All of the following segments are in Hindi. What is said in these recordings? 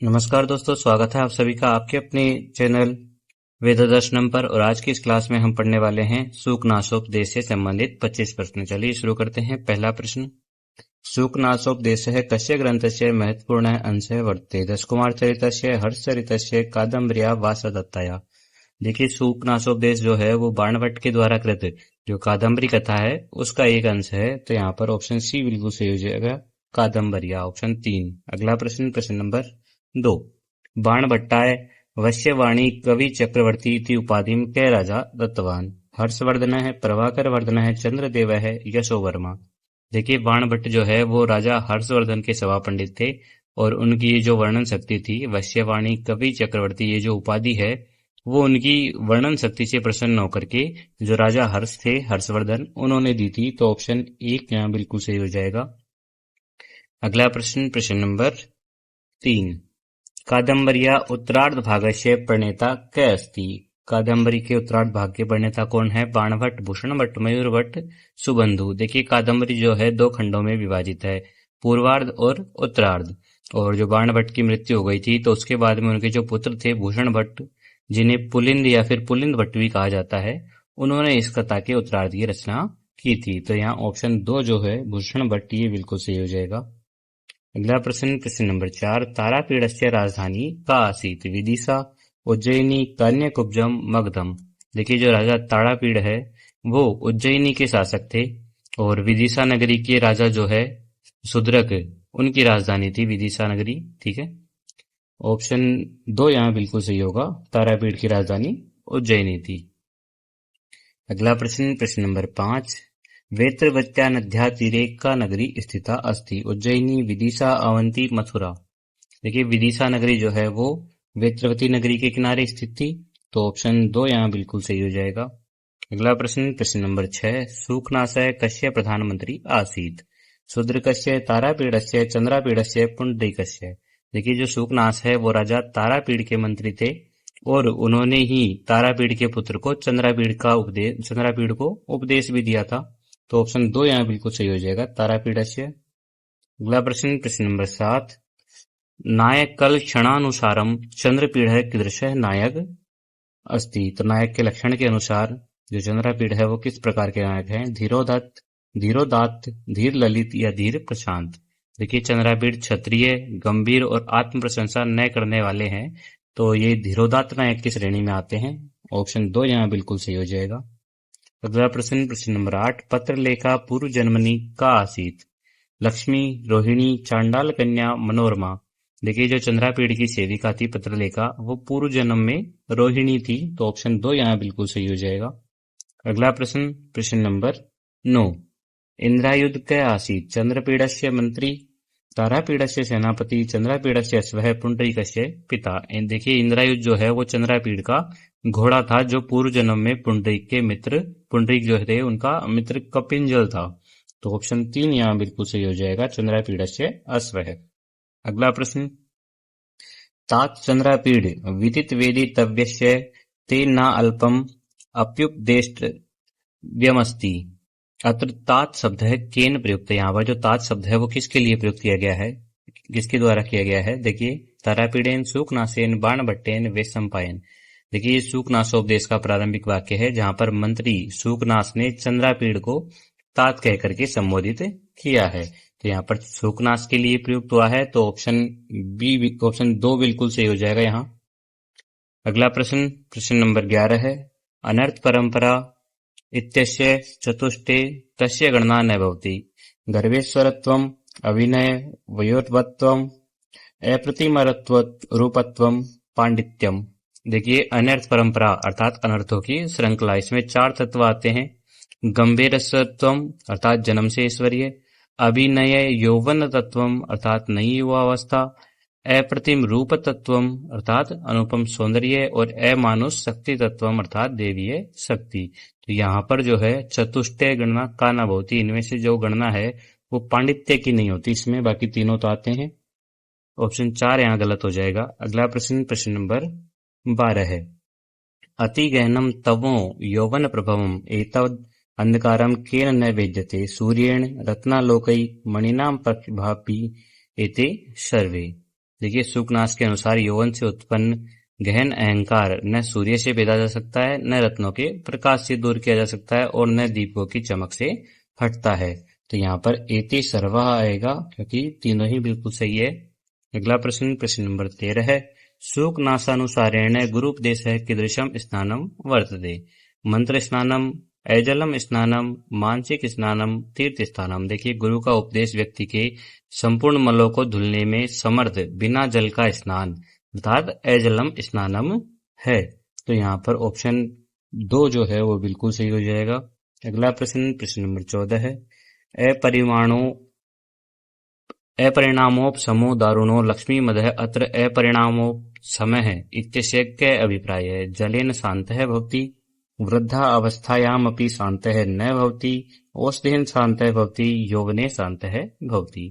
नमस्कार दोस्तों, स्वागत है आप सभी का आपके अपने चैनल वेद दर्शनम पर। और आज की इस क्लास में हम पढ़ने वाले हैं सूकनासोपदेश से संबंधित 25 प्रश्न। चलिए शुरू करते हैं। पहला प्रश्न, सूकनासोपदेशः कस्य ग्रन्थस्य महत्वपूर्णः अंशः वर्तते? दशकुमार चरितस्य, हर्षचरितस्य, कादम्बर्या वा सदत्तया? देखिए, सूकनासोपदेश जो है वो बाणभट्ट के द्वारा कृत जो कादम्बरी कथा है उसका एक अंश है। तो यहाँ पर ऑप्शन सी बिल्कुल सही हो जाएगा, कादम्बर्या, ऑप्शन 3। अगला प्रश्न, प्रश्न नंबर 2, बाणभट्टाय वश्यवाणी कवि चक्रवर्ती इति उपाधिं कै राजा दत्तवान? हर्षवर्धनः, प्रभाकरवर्धनः, चंद्रदेवः, यशोवर्मा? देखिए, बाणभट्ट जो है वो राजा हर्षवर्धन के सभा पंडित थे और उनकी ये जो वर्णन शक्ति थी, वश्यवाणी कवि चक्रवर्ती, ये जो उपाधि है वो उनकी वर्णन शक्ति से प्रसन्न होकर के जो राजा हर्ष थे, हर्षवर्धन, उन्होंने दी थी। तो ऑप्शन 1 यहाँ बिल्कुल सही हो जाएगा। अगला प्रश्न, प्रश्न नंबर 3, कादम्बर्या उत्तरार्ध भागस्य प्रणेता कै अस्ति? कादम्बरी के उत्तरार्ध भाग के प्रणेता कौन है? बाणभट्ट, भूषण भट्ट, मयूर भट्ट, सुबंधु। देखिए, कादम्बरी जो है 2 खंडों में विभाजित है, पूर्वार्ध और उत्तरार्ध। और जो बाणभट्ट की मृत्यु हो गई थी तो उसके बाद में उनके जो पुत्र थे भूषण भट्ट, जिन्हें पुलिंद या फिर पुलिंद भट्ट भी कहा जाता है, उन्होंने इस कथा के उत्तरार्ध की रचना की थी। तो यहाँ ऑप्शन 2 जो है भूषण भट्ट, ये बिल्कुल सही हो जाएगा। अगला प्रश्न, प्रश्न नंबर 4, तारापीडस्य राजधानी का आसीत? विदिशा, उज्जयिनी, कन्याकुब्जम, मगधम? देखिए, जो राजा तारापीड़ है वो उज्जयिनी के शासक थे और विदिशा नगरी के राजा जो है सुद्रक, उनकी राजधानी थी विदिशा नगरी। ठीक है, ऑप्शन 2 यहाँ बिल्कुल सही होगा, तारापीड़ की राजधानी उज्जयिनी थी। अगला प्रश्न, प्रश्न नंबर 5, वेत्रवत्या नद्या तीरे का नगरी स्थिता अस्ति? उज्जयिनी, विदिशा, अवंती, मथुरा? देखिए, विदिशा नगरी जो है वो वेत्रवती नगरी के किनारे स्थित थी। तो ऑप्शन 2 यहाँ बिल्कुल सही हो जाएगा। अगला प्रश्न, प्रश्न नंबर 6, सूकनासः कस्य प्रधानमंत्री आसीत? शूद्रकस्य, तारापीडस्य, चंद्रापीडस्य, पुंडरीकस्य? देखिए, जो सूकनास है वो राजा तारापीड़ के मंत्री थे और उन्होंने ही तारापीड़ के पुत्र को चंद्रापीड़ को उपदेश भी दिया था। तो ऑप्शन 2 यहाँ बिल्कुल सही हो जाएगा, तारापीडस्य। अगला प्रश्न, प्रश्न नंबर 7, नायक कल क्षणानुसारम चंद्रपीड़ कीदृशः नायक अस्ति? तो नायक के लक्षण के अनुसार जो चंद्रपीड़ है वो किस प्रकार के नायक हैं? धीरोदत्त, धीरोदात्त, धीर ललित या धीर प्रशांत? देखिए, चंद्रपीड़ क्षत्रिय, गंभीर और आत्म प्रशंसा न करने वाले हैं। तो ये धीरोदात्त नायक की श्रेणी में आते हैं। ऑप्शन 2 यहाँ बिल्कुल सही हो जाएगा। अगला प्रश्न, प्रश्न नंबर 8, पत्र लेखा पूर्व जन्मनी का आसीत? लक्ष्मी, रोहिणी, चांडाल कन्या, मनोरमा? देखिए, जो चंद्रापीड़ की सेविका थी पत्रलेखा, वो पूर्व जन्म में रोहिणी थी। तो ऑप्शन 2 यहाँ बिल्कुल सही हो जाएगा। अगला प्रश्न, प्रश्न नंबर 9, इंद्रायुध कै आसीत? चंद्रपीडस्य मंत्री, तारापीडस्य सेनापति, चंद्रापीडस्य अश्वः, पुंडरीकस्य पिता? देखिए, इंद्रायुध जो है वो चंद्रापीड़ का घोड़ा था जो पूर्व जन्म में पुंडरीक के मित्र, पुंडरीक जो थे उनका मित्र कपिंजल था। तो ऑप्शन 3 यहाँ बिल्कुल सही हो जाएगा, चंद्रापीडस्य अश्वः। अगला प्रश्न, तात चंद्रापीड विदित वेदितव्यस्य ते न अल्पम अप्युपदेष्टव्यमस्ति? अत्र तात शब्द है केन प्रयुक्त? यहाँ पर जो तात शब्द है वो किसके लिए प्रयुक्त किया गया है, किसके द्वारा किया गया है? देखिए, तारापीडेन, सूकनासेन, बाणभट्टेन, वेशंपायन? देखिए, ये सूकनासोपदेश का प्रारंभिक वाक्य है जहां पर मंत्री सूकनास ने चंद्रापीड़ को तात कह करके संबोधित किया है। तो यहाँ पर सूकनास के लिए प्रयुक्त हुआ है। तो ऑप्शन 2 बिल्कुल सही हो जाएगा यहाँ। अगला प्रश्न, प्रश्न नंबर 11 है, अनर्थ परंपरा इत्यस्य चतुष्टे तस्य गणना न भवति? गर्भेश्वरत्वम, अभिनय, वयोवत्वम, अप्रतिमरत्व, रूपत्वम, पांडित्यम? देखिए, अनर्थ परंपरा अर्थात अनर्थों की श्रृंखला, इसमें 4 तत्व आते हैं। गंभीरत्वम अर्थात जन्म से ऐश्वर्य, अभिनय यौवन तत्वम अर्थात नई युवावस्था, अप्रतिम रूप तत्वम अर्थात अनुपम सौंदर्य, और अमानुष शक्ति तत्वम अर्थात देवीय शक्ति। तो यहाँ पर जो है चतुष्टय गणना का न भवति, इनमें से जो गणना है वो पांडित्य की नहीं होती इसमें, बाकी तीनों तो आते हैं। ऑप्शन 4 यहाँ गलत हो जाएगा। अगला प्रश्न, प्रश्न नंबर 12 है, अति गहनम तवो यौवन प्रभवम एतद् अंधकारम केन न वेद्यते? सूर्येण, रत्नालोकै, मणिनां प्रभापि एते सर्वे? देखिए सुकनास के अनुसार यौवन से उत्पन्न गहन अहंकार न सूर्य से भेदा जा सकता है, न रत्नों के प्रकाश से दूर किया जा सकता है और न दीपकों की चमक से हटता है। तो यहाँ पर एति सर्वा आएगा क्योंकि तीनों ही बिल्कुल सही है। अगला प्रश्न नंबर 13 है। सुकनासानुसारेण गुरुपदेश कीदृशम स्नानम वर्तते। मंत्र स्नानम, ऐजलम स्नानम, मानसिक स्नानम, तीर्थ स्नानम। देखिए गुरु का उपदेश व्यक्ति के संपूर्ण मलों को धुलने में समर्थ बिना जल का स्नान अर्थात ऐजलम स्नानम है। तो यहाँ पर ऑप्शन 2 जो है वो बिल्कुल सही हो जाएगा। अगला प्रश्न नंबर 14 है। अपरिणामोपशमो दारुणो लक्ष्मी मदः अत्र अपरिणामोपशमः इत्यस्य कै अभिप्राय है। जलेन शान्तः भवति, वृद्धा अवस्थायामपि शान्तः न भवति, औषधेन शान्तः भवति, यौवने शान्तः भवति।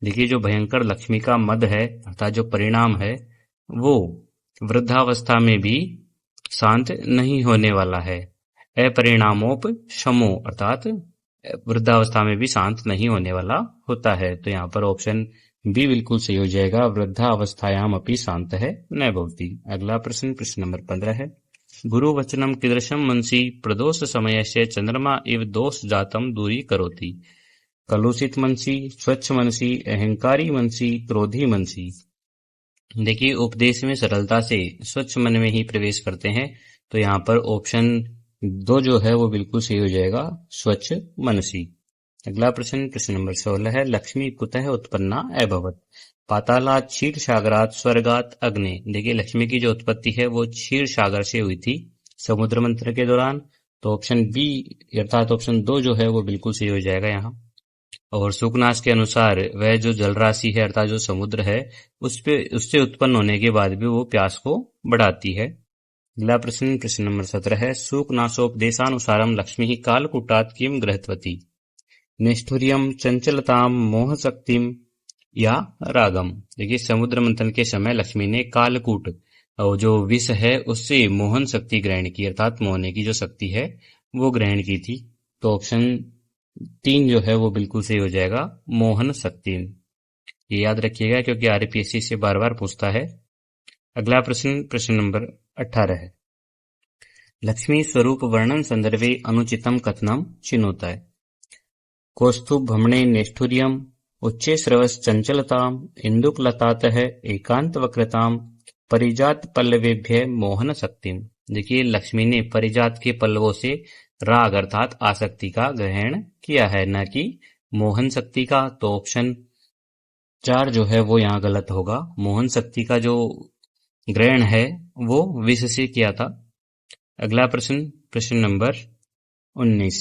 देखिए जो भयंकर लक्ष्मी का मद है अर्थात जो परिणाम है वो वृद्धावस्था में भी शांत नहीं होने वाला है। अपरिणामोपशमो अर्थात वृद्धावस्था में भी शांत नहीं होने वाला होता है। तो यहाँ पर ऑप्शन बी बिल्कुल सही हो जाएगा। वृद्धावस्थायाम अपि शांत है न भवति। अगला प्रश्न नंबर 15 है। गुरु वचनम कीदृशम मनसि प्रदोष समयस्य चंद्रमा इव दोष जातम दूरी करोति। कलुषित मनसी, स्वच्छ मनसी, अहंकारी मनसी, क्रोधी मनसी। देखिए उपदेश में सरलता से स्वच्छ मन में ही प्रवेश करते हैं। तो यहाँ पर ऑप्शन 2 जो है वो बिल्कुल सही हो जाएगा, स्वच्छ मनसी। अगला प्रश्न नंबर 16 है। लक्ष्मी कुतः उत्पन्ना अभवत। पातालात, क्षीर सागरात, स्वर्गात, अग्नि। देखिए लक्ष्मी की जो उत्पत्ति है वो क्षीर सागर से हुई थी समुद्र मंथन के दौरान। तो ऑप्शन बी अर्थात ऑप्शन 2 जो है वो बिल्कुल सही हो जाएगा यहाँ। और सुकनास के अनुसार वह जो जल राशि है अर्थात जो समुद्र है उससे उत्पन्न होने के बाद भी वो प्यास को बढ़ाती है। अगला प्रश्न नंबर 17 है। सुकनासोपदेशानुसारम लक्ष्मी कालकूटात् किम गृहीतवती। निष्ठुर्यम, चंचलताम, मोह शक्तिम या रागम। देखिए समुद्र मंथन के समय लक्ष्मी ने कालकूट और जो विष है उससे मोहन शक्ति ग्रहण की अर्थात मोहने की जो शक्ति है वो ग्रहण की थी। तो ऑप्शन 3 जो है वो बिल्कुल सही हो जाएगा, मोहन शक्ति। ये याद रखिएगा क्योंकि आरपीएससी से बार बार पूछता है। अगला प्रश्न नंबर 18 है। लक्ष्मी स्वरूप वर्णन संदर्भे अनुचितम कथनम चिनोता है। कौस्तुभ भ्रमणे निष्ठुर्यम, उच्चे श्रवस चंचलताम, इंदुकलतातः एकांत वक्रताम, परिजात पल्लवेभ्य मोहन शक्तिम। देखिए लक्ष्मी ने परिजात के पल्लवों से राग अर्थात आसक्ति का ग्रहण किया है, न कि मोहन शक्ति का। तो ऑप्शन 4 जो है वो यहाँ गलत होगा। मोहन शक्ति का जो ग्रहण है वो विष से किया था। अगला प्रश्न नंबर 19।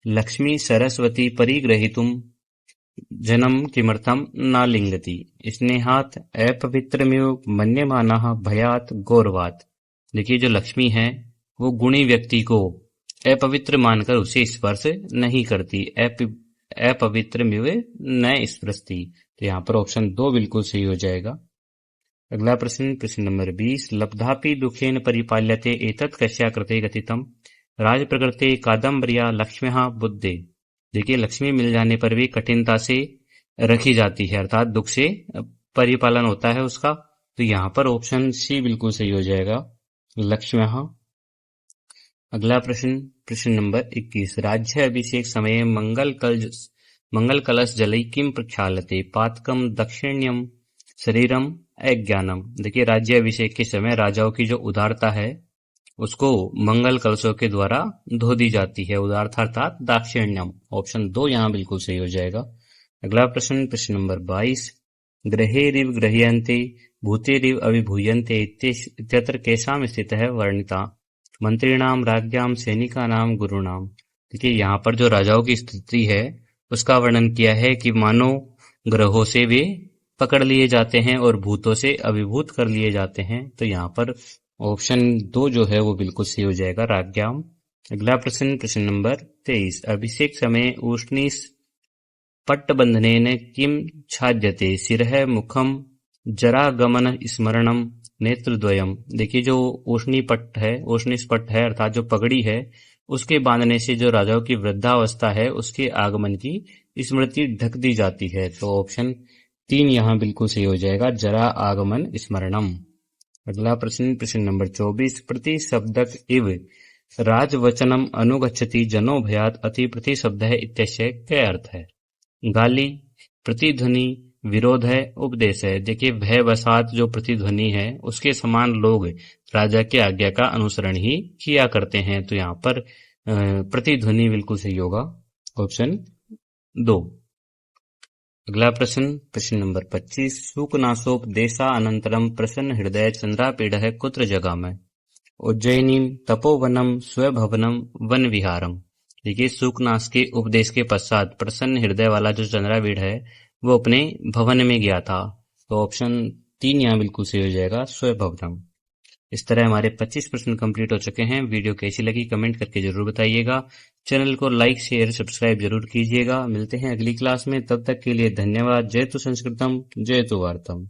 लक्ष्मी सरस्वती परिग्रहीतुम जन्म किमर्थम न लिंगति। स्नेहात, अपवित्रमिव मन्यमानः भयात, गौरवात। देखिए जो लक्ष्मी है वो गुणी व्यक्ति को अपवित्र मानकर उसे स्पर्श नहीं करती। अपवित्रमिव न स्पृशति। तो यहाँ पर ऑप्शन 2 बिल्कुल सही हो जाएगा। अगला प्रश्न नंबर 20। लब्धापि दुखेन परिपाल्यते एतत् कस्या कृते गतितम। राज प्रकृते कादम्बर्या लक्ष्म्यः बुद्धे। देखिए लक्ष्मी मिल जाने पर भी कठिनता से रखी जाती है अर्थात दुख से परिपालन होता है उसका। तो यहाँ पर ऑप्शन सी बिल्कुल सही हो जाएगा, लक्ष्म्यः। अगला प्रश्न नंबर 21। राज्य अभिषेक समय मंगल कलश जलई किम प्रक्षालते। पातकम, दक्षिण्यम, शरीरम, अज्ञानम। देखिए राज्य अभिषेक के समय राजाओं की जो उदारता है उसको मंगल कलशों के द्वारा धो दी जाती है, उदारता अर्थात दाक्षिण्यम। ऑप्शन 2 यहाँ बिल्कुल सही हो जाएगा। अगला प्रश्न नंबर 22। ग्रहेरिव गृह्यन्ते भूतेरिव अभिभूयन्ते इत्यत्र केषां स्थितः वर्णिता। मंत्रीणाम, राज्ञाम, सैनिकानाम, गुरुणाम। देखिए यहाँ पर जो राजाओं की स्थिति है उसका वर्णन किया है कि मानो ग्रहों से वे पकड़ लिए जाते हैं और भूतों से अभिभूत कर लिए जाते हैं। तो यहाँ पर ऑप्शन 2 जो है वो बिल्कुल सही हो जाएगा, राज्ञाम। अगला प्रश्न नंबर 23। अभिषेक समय उष्णीस पट्टबंधनेन किम छाद्यते। सिरः, मुखम, जरागमन स्मरणम, नेत्रद्वयम। देखिए जो उष्णीस पट्ट है अर्थात जो पगड़ी है उसके बांधने से जो राजाओं की वृद्धावस्था है उसके आगमन की स्मृति ढक दी जाती है। तो ऑप्शन 3 यहाँ बिल्कुल सही हो जाएगा, जरा आगमन स्मरणम। अगला प्रश्न, प्रश्न नंबर 24, प्रतिशब्दक इव राजवचनम अनुगच्छति जनो भयात अति प्रतिशब्दः इत्यस्य क्या अर्थ है? गाली, प्रतिध्वनि, विरोध है, उपदेश है। देखिए भय वसात जो प्रतिध्वनि है उसके समान लोग राजा की आज्ञा का अनुसरण ही किया करते हैं, तो यहाँ पर प्रतिध्वनि बिल्कुल सही होगा, ऑप्शन 2। अगला प्रश्न, प्रश्न नंबर 25, सूकनासोपदेशा अनंतरम प्रसन्न हृदय चंद्रापीडः कुत्र जगाम? उज्जयिनीम, तपोवनम, स्वभवनम, वन विहारम। देखिए सूकनास के उपदेश के पश्चात प्रसन्न हृदय वाला जो चंद्रावीर है वो अपने भवन में गया था, तो ऑप्शन 3 यहाँ बिल्कुल सही हो जाएगा, स्वभवनम। इस तरह हमारे 25 प्रश्न कंप्लीट हो चुके हैं। वीडियो कैसी लगी कमेंट करके जरूर बताइएगा। चैनल को लाइक शेयर सब्सक्राइब जरूर कीजिएगा। मिलते हैं अगली क्लास में, तब तक के लिए धन्यवाद। जय तु संस्कृतम, जय तु भारतम।